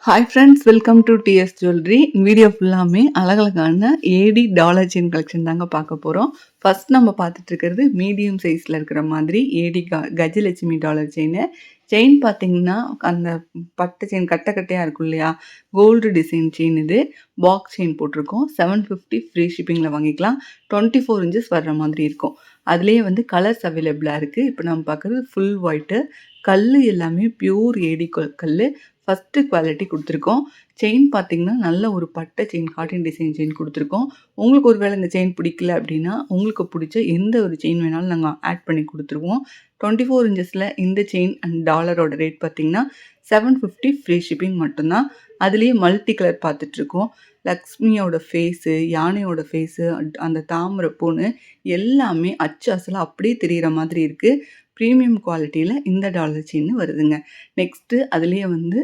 Hi friends, welcome to DS jewellery. Video ஃபுல்லாமே அழகழகான ஏடி dollar chain collection தாங்க பார்க்க போகிறோம். ஃபர்ஸ்ட் நம்ம பார்த்துட்டு இருக்கிறது மீடியம் சைஸில் இருக்கிற மாதிரி ஏடி கஜலட்சுமி டாலர் செயின் பார்த்தீங்கன்னா அந்த பட்டை செயின் கட்டையாக இருக்கும் இல்லையா, கோல்டு டிசைன் செயின். இது பாக்ஸ் செயின் போட்டிருக்கோம். 750 ஃப்ரீ ஷிப்பிங்கில் வாங்கிக்கலாம். 24 இன்ச்சஸ் வர்ற மாதிரி இருக்கும். அதுலேயே வந்து கலர்ஸ் அவைலபிளாக இருக்குது. இப்போ நம்ம பார்க்குறது ஃபுல் ஒயிட்டு. கல் எல்லாமே பியூர் ஏடி கல். ஃபஸ்ட்டு குவாலிட்டி கொடுத்துருக்கோம். செயின் பார்த்தீங்கன்னா நல்ல ஒரு பட்டை செயின், காட்டன் டிசைன் செயின் கொடுத்துருக்கோம். உங்களுக்கு ஒரு வேளை இந்த செயின் பிடிக்கல அப்படின்னா உங்களுக்கு பிடிச்ச எந்த ஒரு செயின் வேணாலும் நாங்கள் ஆட் பண்ணி கொடுத்துருவோம். 24 இன்ச்சஸில் இந்த செயின் அண்ட் டாலரோட ரேட் பார்த்தீங்கன்னா 750 ஃப்ரீ ஷிப்பிங் மட்டும்தான். அதுலேயே மல்டி கலர் பார்த்துட்ருக்கோம். லக்ஷ்மியோட ஃபேஸு, யானையோட ஃபேஸு, அந்த தாமரை பூன்னு எல்லாமே அச்சு அசலாக அப்படியே தெரிகிற மாதிரி இருக்குது. ப்ரீமியம் குவாலிட்டியில் இந்த டாலர் செயின் வருதுங்க. நெக்ஸ்ட்டு அதுலேயே வந்து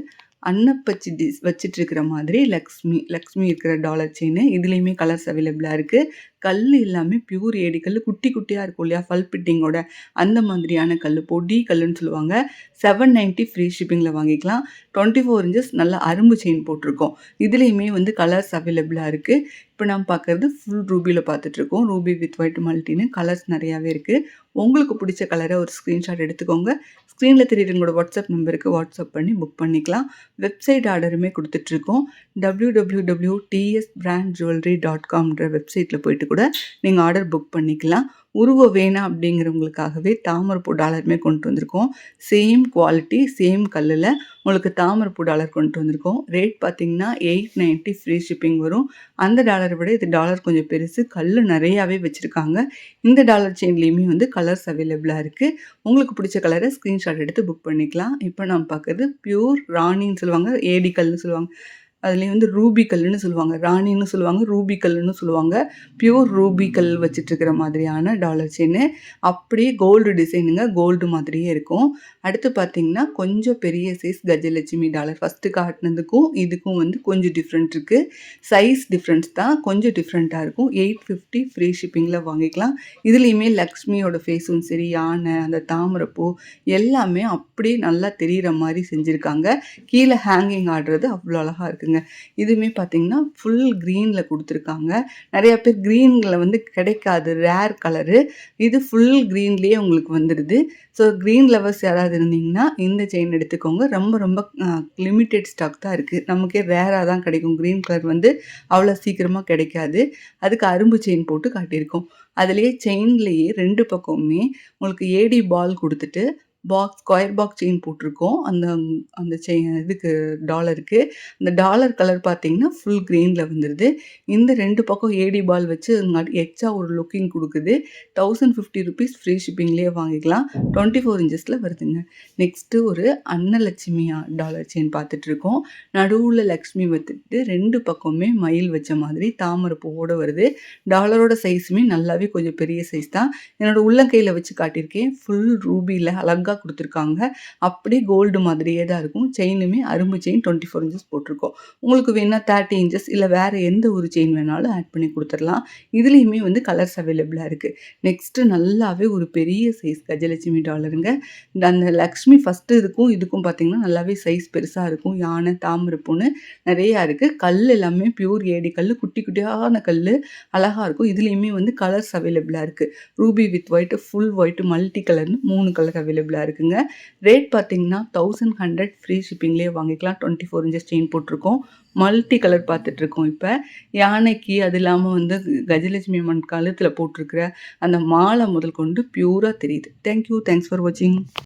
அன்னப்பச்சி வச்சிட்ருக்கிற மாதிரி லக்ஷ்மி இருக்கிற டாலர் செயின். இதுலேயுமே கலர்ஸ் அவைலபிளாக இருக்குது. கல் எல்லாமே பியூர் ஏடி கல், குட்டி குட்டியாக இருக்கும் இல்லையா, ஃபல்பிட்டிங்கோட அந்த மாதிரியான கல், பொடி கல்லுன்னு சொல்லுவாங்க. 790 ஃப்ரீ ஷிப்பிங்கில் வாங்கிக்கலாம். 24 இன்ச்சஸ் நல்ல அரும்பு செயின் போட்டிருக்கோம். இதுலேயுமே வந்து கலர்ஸ் அவைலபிளாக இருக்குது. இப்போ நம்ம பார்க்குறது ஃபுல் ரூபியில் பார்த்துட்ருக்கோம். ரூபி வித் ஒயிட் மல்டின்னு கலர்ஸ் நிறையாவே இருக்குது. உங்களுக்கு பிடிச்ச கலரை ஒரு ஸ்க்ரீன்ஷாட் எடுத்துக்கோங்க. ஸ்க்ரீனில் தெரியுறவங்களோட வாட்ஸ்அப் நம்பருக்கு வாட்ஸ்அப் பண்ணி புக் பண்ணிக்கலாம். வெப்சைட் ஆர்டருமே கொடுத்துட்ருக்கோம். www.tsbrandjewelry.comன்ற வெப்சைட்டில் போயிட்டு கூட நீங்கள் ஆர்டர் புக் பண்ணிக்கலாம். உருவம் வேணாம் அப்படிங்கிறவங்களுக்காகவே தாமரைப்பூ டாலருமே கொண்டு வந்திருக்கோம். சேம் குவாலிட்டி, சேம் கல்லில் உங்களுக்கு தாமரைப்பூ டாலர் கொண்டு வந்திருக்கோம். ரேட் பார்த்தீங்கன்னா 890 ஃப்ரீ ஷிப்பிங் வரும். அந்த டாலரை விட இது டாலர் கொஞ்சம் பெருசு, கல் நிறையாவே வச்சுருக்காங்க. இந்த டாலர் செயின்லேயுமே வந்து கலர்ஸ் அவைலபிளாக இருக்குது. உங்களுக்கு பிடிச்ச கலரை ஸ்க்ரீன்ஷாட் எடுத்து புக் பண்ணிக்கலாம். இப்போ நம்ம பார்க்குறது பியூர் ராணின்னு சொல்லுவாங்க, ஏடி கல்னு சொல்லுவாங்க. அதுலேயும் வந்து ரூபி கல்லுன்னு சொல்லுவாங்க, ராணின்னு சொல்லுவாங்க, ரூபி கல்லுன்னு சொல்லுவாங்க. பியூர் ரூபி கல் வச்சிட்ருக்கிற மாதிரியான டாலர் செயின். அப்படியே கோல்டு டிசைனுங்க, கோல்டு மாதிரியே இருக்கும். அடுத்து பார்த்தீங்கன்னா கொஞ்சம் பெரிய சைஸ் கஜலட்சுமி டாலர். ஃபஸ்ட்டு காட்டினதுக்கும் இதுக்கும் வந்து கொஞ்சம் டிஃப்ரெண்ட் இருக்குது. சைஸ் டிஃப்ரெண்ட்ஸ் தான், கொஞ்சம் டிஃப்ரெண்ட்டாக இருக்கும். 850 ஃப்ரீ ஷிப்பிங்கில் வாங்கிக்கலாம். இதுலேயுமே லக்ஷ்மியோட ஃபேஸும் சரி, யானை, அந்த தாமரைப்பூ எல்லாமே அப்படியே நல்லா தெரிகிற மாதிரி செஞ்சுருக்காங்க. கீழே ஹேங்கிங் ஆடுறது அவ்வளோ அழகாக இருக்குங்க. இதுவுமே பார்த்தீங்கன்னா ஃபுல் க்ரீனில் கொடுத்துருக்காங்க. நிறையா பேர் க்ரீனில் வந்து கிடைக்காது, ரேர் கலரு. இது ஃபுல் க்ரீன்லேயே உங்களுக்கு வந்துடுது. ஸோ க்ரீன் லவர்ஸ் யாராவது இருந்தீங்கன்னா இந்த செயின் எடுத்துக்கோங்க. ரொம்ப ரொம்ப லிமிட்டெட் ஸ்டாக் தான் இருக்குது. நமக்கே ரேராக தான் கிடைக்கும். க்ரீன் கலர் வந்து அவ்வளோ சீக்கிரமாக கிடைக்காது. அதுக்கு அரும்பு செயின் போட்டு காட்டியிருக்கோம். அதுலேயே செயின்லேயே 2 பக்கமுமே உங்களுக்கு ஏடி பால் கொடுத்துட்டு ஸ்கொயர் பாக்ஸ் செயின் போட்டிருக்கோம். அந்த அந்த செயின் இதுக்கு டாலருக்கு. அந்த டாலர் கலர் பார்த்தீங்கன்னா ஃபுல் க்ரீனில் வந்துடுது. இந்த 2 பக்கம் ஏடி பால் வச்சு எக்ஸ்ட்ரா ஒரு லுக்கிங் கொடுக்குது. 1050 ருபீஸ் ஃப்ரீ ஷிப்பிங்லேயே வாங்கிக்கலாம். 24 இன்ச்சஸில் வருதுங்க. நெக்ஸ்ட்டு ஒரு அன்னலட்சுமி டாலர் செயின் பார்த்துட்ருக்கோம். நடுவில் லக்ஷ்மி வச்சுட்டு 2 பக்கமுமே மயில் வச்ச மாதிரி தாமரை பூவோடு வருது. டாலரோட சைஸுமே நல்லாவே கொஞ்சம் பெரிய சைஸ் தான். என்னோடய உள்ளங்கையில் வச்சு காட்டியிருக்கேன். ஃபுல் ரூபியில் அழகாக கொடுத்துருக்காங்க. அப்படியே கோல்டு மாதிரியே தான் இருக்கும். செயினுமே அரும்பு செயின் 24 இன்ச்சஸ் போட்டிருக்கோம். உங்களுக்கு வேணால் 30 இன்ச்சஸ் இல்லை வேறு எந்த ஒரு செயின் வேணாலும் ஆட் பண்ணி கொடுத்துடலாம். இதுலேயுமே வந்து கலர்ஸ் அவைலபிளாக இருக்குது. நெக்ஸ்ட்டு நல்லாவே ஒரு பெரிய சைஸ் கஜலட்சுமி டாலருங்க. அந்த லக்ஷ்மி ஃபஸ்ட்டு இதுக்கும் பார்த்திங்கன்னா நல்லாவே சைஸ் பெருசாக இருக்கும். யானை, தாமரைப்பூன்னு நிறையா இருக்குது. கல் எல்லாமே பியூர் ஏடி கல், குட்டி குட்டியான கல், அழகாக இருக்கும். இதுலேயுமே வந்து கலர்ஸ் அவைலபிளாக இருக்குது. Ruby with white, full white, multi கலர்னு 3 கலர் அவைலபிளாக இருக்குங்க. ரேட் பார்த்தீங்கன்னா 1100 ஃப்ரீ ஷிப்பிங்லேயே வாங்கிக்கலாம். 24 இன்ச்சஸ் செயின் போட்டிருக்கோம். மல்டி கலர் பார்த்துட்ருக்கோம். இப்போ யானைக்கு அது இல்லாமல் வந்து கஜலட்சுமி அம்மன் கழுத்தில் போட்டிருக்கிற அந்த மாலை முதல் கொண்டு பியூராக தெரியுது. தேங்க்யூ, தேங்க்ஸ் ஃபார் வாட்சிங்.